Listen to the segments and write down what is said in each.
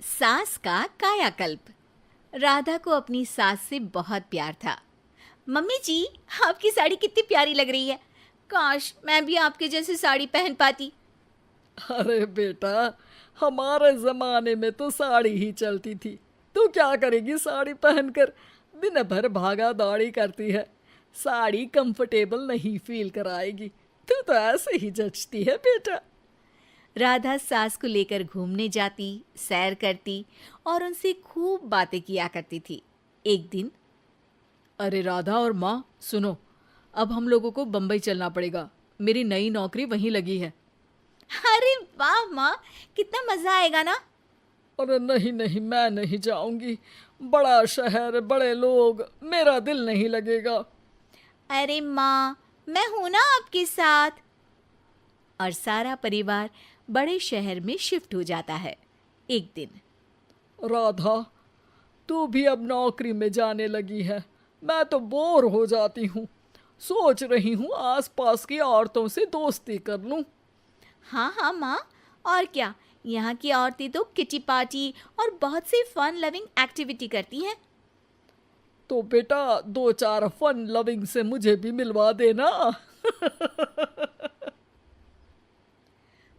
सास का कायाकल्प। राधा को अपनी सास से बहुत प्यार था। मम्मी जी, आपकी साड़ी कितनी प्यारी लग रही है। काश मैं भी आपके जैसी साड़ी पहन पाती। अरे बेटा, हमारे जमाने में तो साड़ी ही चलती थी। तू क्या करेगी साड़ी पहनकर? दिन भर भागा दौड़ी करती है। साड़ी कंफर्टेबल नहीं फील कराएगी। तू तो ऐसे ही जचती है बेटा। राधा सास को लेकर घूमने जाती, सैर करती और उनसे खूब बातें किया करती थी। एक दिन, अरे राधा और माँ, सुनो, अब हम लोगों को बम्बई चलना पड़ेगा। मेरी नई नौकरी वहीं लगी है। अरे वाह माँ, कितना मजा आएगा ना। अरे नहीं नहीं, मैं नहीं जाऊंगी। बड़ा शहर, बड़े लोग, मेरा दिल नहीं लगेगा। अरे माँ, मैं हूं ना आपके साथ। और सारा परिवार बड़े शहर में शिफ्ट हो जाता है। एक दिन, राधा, तू भी अब नौकरी में जाने लगी है। मैं तो बोर हो जाती हूँ। सोच रही हूँ आसपास की औरतों से दोस्ती कर लूँ। हाँ हाँ माँ, और क्या। यहाँ की औरतें तो किटी पार्टी और बहुत सी फन लविंग एक्टिविटी करती हैं। तो बेटा, दो चार फन लविंग से मुझे भी मिलवा देना।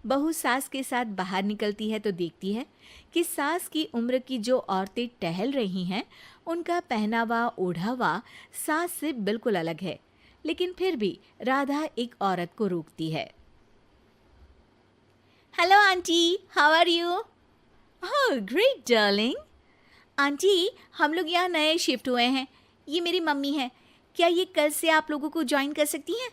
बहू सास के साथ बाहर निकलती है तो देखती है कि सास की उम्र की जो औरतें टहल रही हैं, उनका पहनावा ओढ़ावा सास से बिल्कुल अलग है। लेकिन फिर भी राधा एक औरत को रोकती है। Hello aunty, how are you? Oh great darling. Aunty, हम लोग यहाँ नए शिफ्ट हुए हैं। ये मेरी मम्मी है। क्या ये कल से आप लोगों को ज्वाइन कर सकती हैं?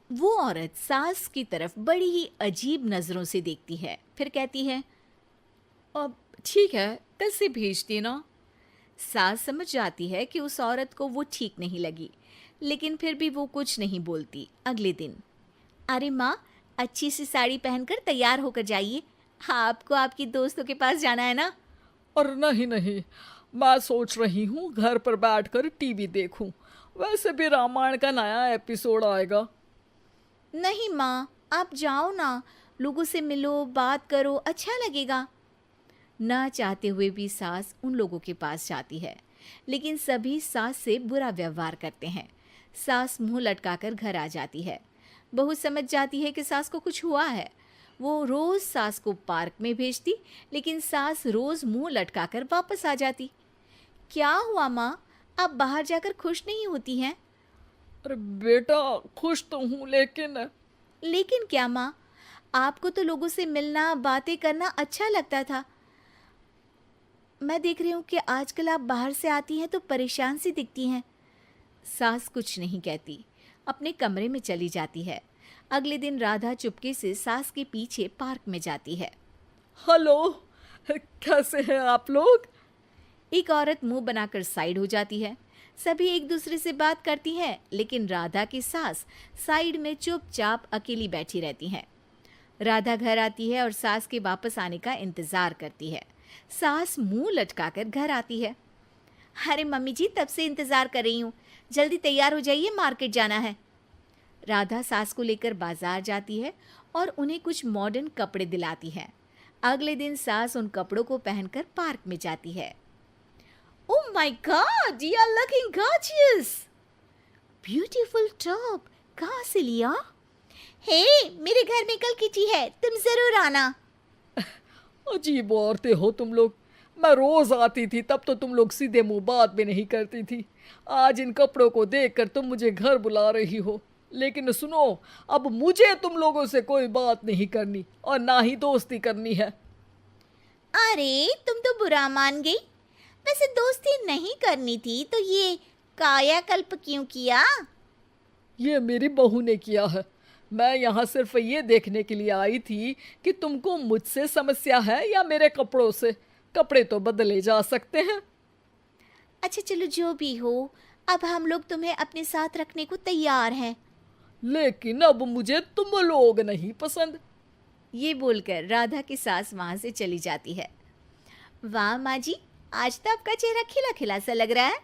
वो औरत सास की तरफ बड़ी ही अजीब नज़रों से देखती है, फिर कहती है, अब ठीक है, कल से भेज देना। सास समझ जाती है कि उस औरत को वो ठीक नहीं लगी, लेकिन फिर भी वो कुछ नहीं बोलती। अगले दिन, अरे माँ, अच्छी सी साड़ी पहनकर तैयार होकर जाइए। आपको आपकी दोस्तों के पास जाना है ना। और नहीं नहीं, मैं सोच रही हूँ घर पर बैठकर टीवी देखूं। वैसे भी रामायण का नया एपिसोड आएगा। नहीं माँ, आप जाओ ना, लोगों से मिलो, बात करो, अच्छा लगेगा। ना चाहते हुए भी सास उन लोगों के पास जाती है, लेकिन सभी सास से बुरा व्यवहार करते हैं। सास मुंह लटकाकर घर आ जाती है। बहू समझ जाती है कि सास को कुछ हुआ है। वो रोज सास को पार्क में भेजती, लेकिन सास रोज मुंह लटकाकर वापस आ जाती। क्या हुआ माँ, आप बाहर जाकर खुश नहीं होती हैं? अरे बेटा, खुश तो हूँ, लेकिन लेकिन क्या माँ, आपको तो लोगों से मिलना, बातें करना अच्छा लगता था। मैं देख रही हूँ कि आजकल आप बाहर से आती हैं तो परेशान सी दिखती हैं। सास कुछ नहीं कहती, अपने कमरे में चली जाती है। अगले दिन राधा चुपके से सास के पीछे पार्क में जाती है। हेलो, कैसे हैं आप लोग? एक औरत मुंह बनाकर साइड हो जाती है। सभी एक दूसरे से बात करती हैं, लेकिन राधा की सास साइड में चुपचाप अकेली बैठी रहती हैं। राधा घर आती है और सास के वापस आने का इंतजार करती है। सास मुंह लटकाकर घर आती है। अरे मम्मी जी, तब से इंतजार कर रही हूँ, जल्दी तैयार हो जाइए, मार्केट जाना है। राधा सास को लेकर बाजार जाती है और उन्हें कुछ मॉडर्न कपड़े दिलाती है। अगले दिन सास उन कपड़ों को पहनकर पार्क में जाती है। Oh my God, you are looking gorgeous. Beautiful top, कहाँ से लिया? हे, मेरे घर में कल किटी है, तुम जरूर आना। अजीब औरतें हो तुम लोग। मैं रोज आती थी, तब तो तुम लोग सीधे मुंह बात भी नहीं करती थी। आज इन कपड़ों को देखकर तुम मुझे घर बुला रही हो। लेकिन सुनो, अब मुझे तुम लोगों से कोई बात नहीं करनी और ना ही दोस्ती करनी है। अरे तुम तो बुरा मान गई। वैसे दोस्ती नहीं करनी थी तो ये कायाकल्प क्यों किया? ये मेरी बहू ने किया है। मैं यहाँ सिर्फ ये देखने के लिए आई थी कि तुमको मुझसे समस्या है या मेरे कपड़ों से। कपड़े तो बदले जा सकते हैं। अच्छा चलो, जो भी हो, अब हम लोग तुम्हें अपने साथ रखने को तैयार हैं। लेकिन अब मुझे तुम लोग नहीं पसंद। ये बोलकर राधा की सास वहां से चली जाती है। वाह माँ जी, आज तो आपका चेहरा खिला खिला सा लग रहा है।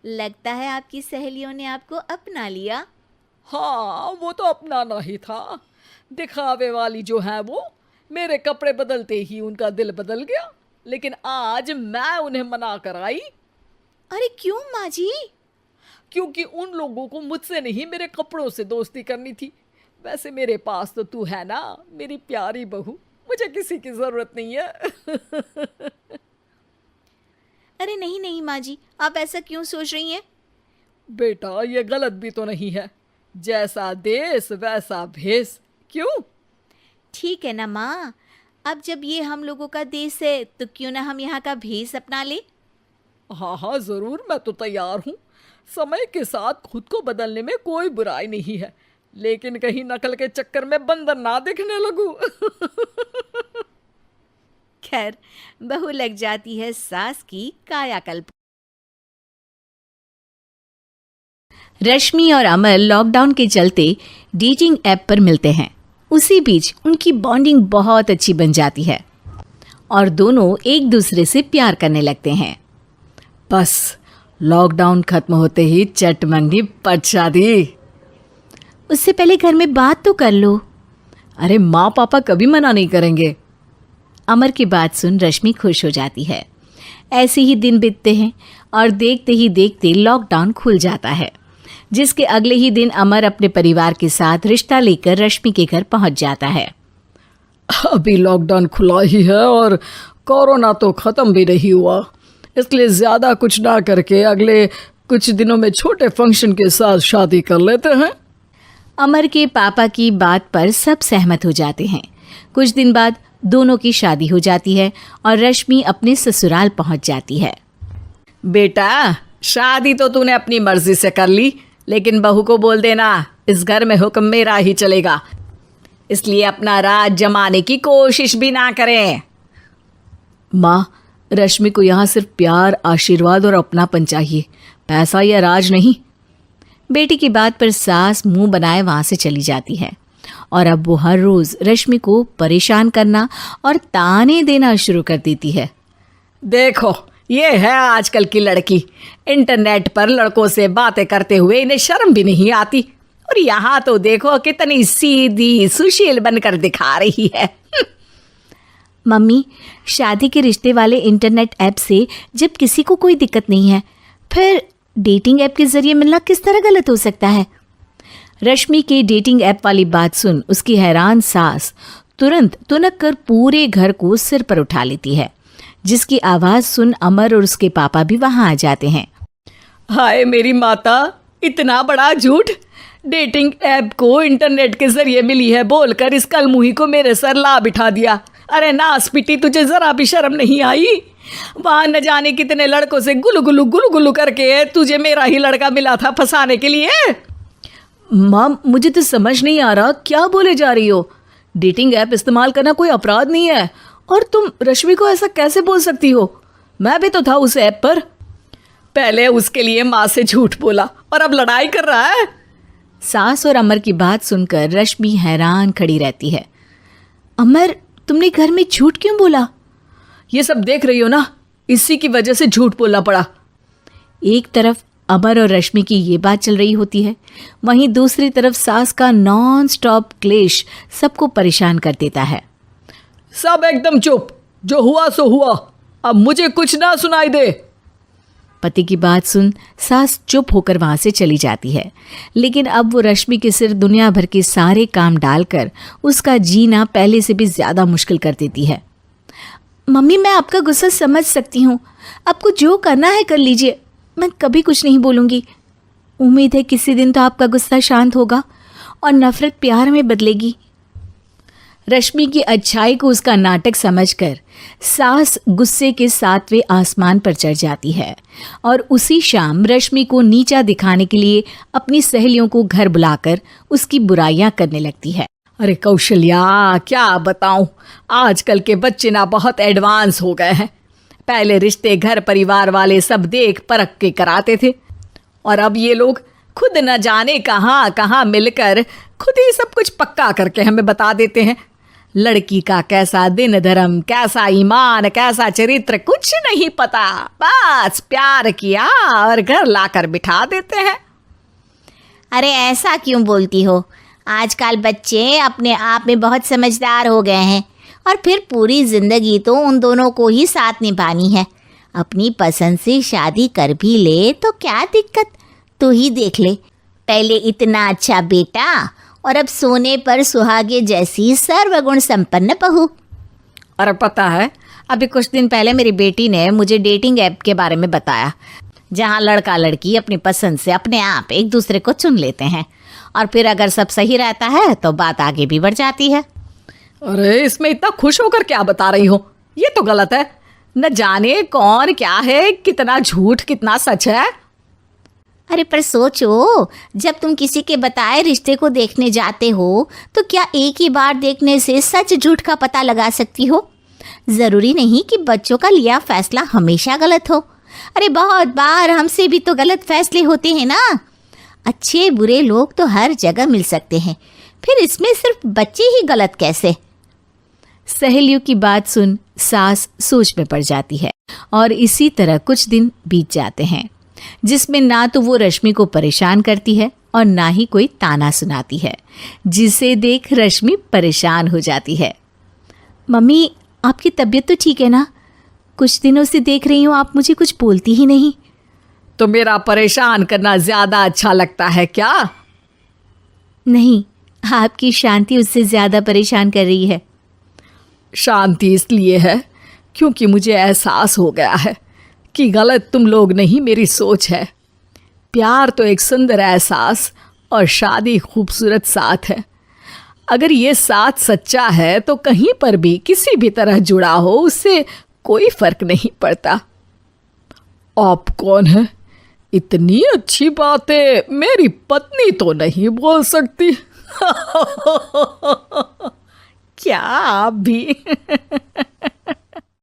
लगता है आपकी सहेलियों ने आपको अपना लिया। हाँ, वो तो अपनाना ही था। दिखावे वाली जो है वो, मेरे कपड़े बदलते ही उनका दिल बदल गया। लेकिन आज मैं उन्हें मना कर आई, अरे क्यों माँ जी? क्योंकि उन लोगों को मुझसे नहीं मेरे कपड़ों से दोस्ती करनी थी। वैसे मेरे पास तो तू है ना, मेरी प्यारी बहू, मुझे किसी की जरूरत नहीं है। अरे नहीं नहीं माँ जी, आप ऐसा क्यों सोच रही हैं? बेटा ये गलत भी तो नहीं है, जैसा देश वैसा भेष, क्यों? ठीक है ना माँ, अब जब ये हम लोगों का देश है तो क्यों ना हम यहाँ का भेष अपना ले। हाँ हाँ जरूर, मैं तो तैयार हूँ। समय के साथ खुद को बदलने में कोई बुराई नहीं है, लेकिन कहीं नकल के चक्कर में बंदर ना दिखने लगूं। खैर, बहू लग जाती है सास की कायाकल्प। रश्मि और अमर लॉकडाउन के चलते डेटिंग ऐप पर मिलते हैं। उसी बीच उनकी बॉन्डिंग बहुत अच्छी बन जाती है और दोनों एक दूसरे से प्यार करने लगते हैं। बस लॉकडाउन खत्म होते ही चट मंगनी पट शादी। उससे पहले घर में बात तो कर लो। अरे माँ पापा कभी मना नहीं करेंगे। अमर की बात सुन रश्मि खुश हो जाती है। ऐसे ही दिन बीतते हैं और देखते ही देखते लॉकडाउन खुल जाता है, जिसके अगले ही दिन अमर अपने परिवार के साथ रिश्ता लेकर रश्मि के घर पहुंच जाता है। अभी लॉकडाउन खुला ही है और कोरोना तो ख़त्म भी नहीं हुआ, इसलिए ज़्यादा कुछ ना करके अगले कुछ दिनों में छोटे फंक्शन के साथ शादी कर लेते हैं। अमर के पापा की बात पर सब सहमत हो जाते हैं। कुछ दिन बाद दोनों की शादी हो जाती है और रश्मि अपने ससुराल पहुंच जाती है। बेटा शादी तो तूने अपनी मर्जी से कर ली, लेकिन बहू को बोल देना इस घर में हुक्म मेरा ही चलेगा, इसलिए अपना राज जमाने की कोशिश भी ना करें। माँ, रश्मि को यहाँ सिर्फ प्यार, आशीर्वाद और अपनापन चाहिए, पैसा या राज नहीं। बेटी की बात पर सास मुंह बनाए वहाँ से चली जाती है और अब वो हर रोज़ रश्मि को परेशान करना और ताने देना शुरू कर देती है। देखो ये है आजकल की लड़की, इंटरनेट पर लड़कों से बातें करते हुए इन्हें शर्म भी नहीं आती, और यहाँ तो देखो कितनी सीधी सुशील बनकर दिखा रही है। मम्मी, शादी के रिश्ते वाले इंटरनेट ऐप से जब किसी को कोई दिक्कत नहीं है, फिर डेटिंग ऐप के जरिए मिलना किस तरह गलत हो सकता है? रश्मि के डेटिंग ऐप वाली बात सुन उसकी हैरान सास तुरंत तुनक कर पूरे घर को सिर पर उठा लेती है, जिसकी आवाज़ सुन अमर और उसके पापा भी वहाँ आ जाते हैं। हाय मेरी माता, इतना बड़ा झूठ! डेटिंग ऐप को इंटरनेट के जरिए मिली है बोलकर इस कलमुही को मेरे सर ला बिठा दिया। अरे नास पिटी, तुझे जरा भी शर्म नहीं आई? वहाँ न जाने कितने लड़कों से गुलू गुलू करके तुझे मेरा ही लड़का मिला था फंसाने के लिए। माँ, मुझे तो समझ नहीं आ रहा क्या बोले जा रही हो। डेटिंग ऐप इस्तेमाल करना कोई अपराध नहीं है, और तुम रश्मि को ऐसा कैसे बोल सकती हो? मैं भी तो था उस ऐप पर। पहले उसके लिए माँ से झूठ बोला और अब लड़ाई कर रहा है। सास और अमर की बात सुनकर रश्मि हैरान खड़ी रहती है। अमर, तुमने घर में झूठ क्यों बोला? ये सब देख रही हो ना, इसी की वजह से झूठ बोलना पड़ा। एक तरफ अमर और रश्मि की ये बात चल रही होती है, वहीं दूसरी तरफ सास का नॉन स्टॉप क्लेश सबको परेशान कर देता है। सब एकदम चुप, जो हुआ सो हुआ, अब मुझे कुछ ना सुनाई दे। पति की बात सुन सास चुप होकर वहां से चली जाती है, लेकिन अब वो रश्मि के सिर दुनिया भर के सारे काम डालकर उसका जीना पहले से भी ज्यादा मुश्किल कर देती है। मम्मी, मैं आपका गुस्सा समझ सकती हूँ, आपको जो करना है कर लीजिए, मैं कभी कुछ नहीं बोलूँगी। उम्मीद है किसी दिन तो आपका गुस्सा शांत होगा और नफरत प्यार में बदलेगी। रश्मि की अच्छाई को उसका नाटक समझकर सास गुस्से के 7वें आसमान पर चढ़ जाती है और उसी शाम रश्मि को नीचा दिखाने के लिए अपनी सहेलियों को घर बुलाकर उसकी बुराइयां करने लगती है। अरे कौशल्या, क्या बताऊं, आजकल के बच्चे ना बहुत एडवांस हो गए हैं। पहले रिश्ते घर परिवार वाले सब देख परख के कराते थे, और अब ये लोग खुद न जाने कहाँ कहाँ मिलकर खुद ही सब कुछ पक्का करके हमें बता देते हैं। लड़की का कैसा दिन धर्म, कैसा ईमान, कैसा चरित्र कुछ नहीं पता, बस प्यार किया और घर लाकर बिठा देते हैं। अरे ऐसा क्यों बोलती हो? आजकल बच्चे अपने आप में बहुत समझदार हो गए हैं, और फिर पूरी जिंदगी तो उन दोनों को ही साथ निभानी है। अपनी पसंद से शादी कर भी ले तो क्या दिक्कत, तू ही देख ले, पहले इतना अच्छा बेटा और अब सोने पर सुहागे जैसी सर्वगुण संपन्न बहू। और पता है, अभी कुछ दिन पहले मेरी बेटी ने मुझे डेटिंग ऐप के बारे में बताया, जहाँ लड़का लड़की अपनी पसंद से अपने आप एक दूसरे को चुन लेते हैं और फिर अगर सब सही रहता है तो बात आगे भी बढ़ जाती है। अरे इसमें इतना खुश होकर क्या बता रही हो, ये तो गलत है। न जाने कौन क्या है, कितना झूठ कितना सच है। अरे पर सोचो, जब तुम किसी के बताए रिश्ते को देखने जाते हो तो क्या एक ही बार देखने से सच झूठ का पता लगा सकती हो? ज़रूरी नहीं कि बच्चों का लिया फैसला हमेशा गलत हो। अरे बहुत बार हमसे भी तो गलत फैसले होते हैं ना। अच्छे बुरे लोग तो हर जगह मिल सकते हैं, फिर इसमें सिर्फ बच्चे ही गलत कैसे? सहेलियों की बात सुन सास सोच में पड़ जाती है और इसी तरह कुछ दिन बीत जाते हैं, जिसमें ना तो वो रश्मि को परेशान करती है और ना ही कोई ताना सुनाती है, जिसे देख रश्मि परेशान हो जाती है। मम्मी, आपकी तबीयत तो ठीक है ना? कुछ दिनों से देख रही हूँ आप मुझे कुछ बोलती ही नहीं। तो मेरा परेशान करना ज्यादा अच्छा लगता है क्या? नहीं, आपकी शांति उससे ज़्यादा परेशान कर रही है। शांति इसलिए है क्योंकि मुझे एहसास हो गया है कि गलत तुम लोग नहीं, मेरी सोच है। प्यार तो एक सुंदर एहसास और शादी खूबसूरत साथ है। अगर ये साथ सच्चा है तो कहीं पर भी किसी भी तरह जुड़ा हो, उससे कोई फर्क नहीं पड़ता। आप कौन है? इतनी अच्छी बातें मेरी पत्नी तो नहीं बोल सकती। क्या आप भी?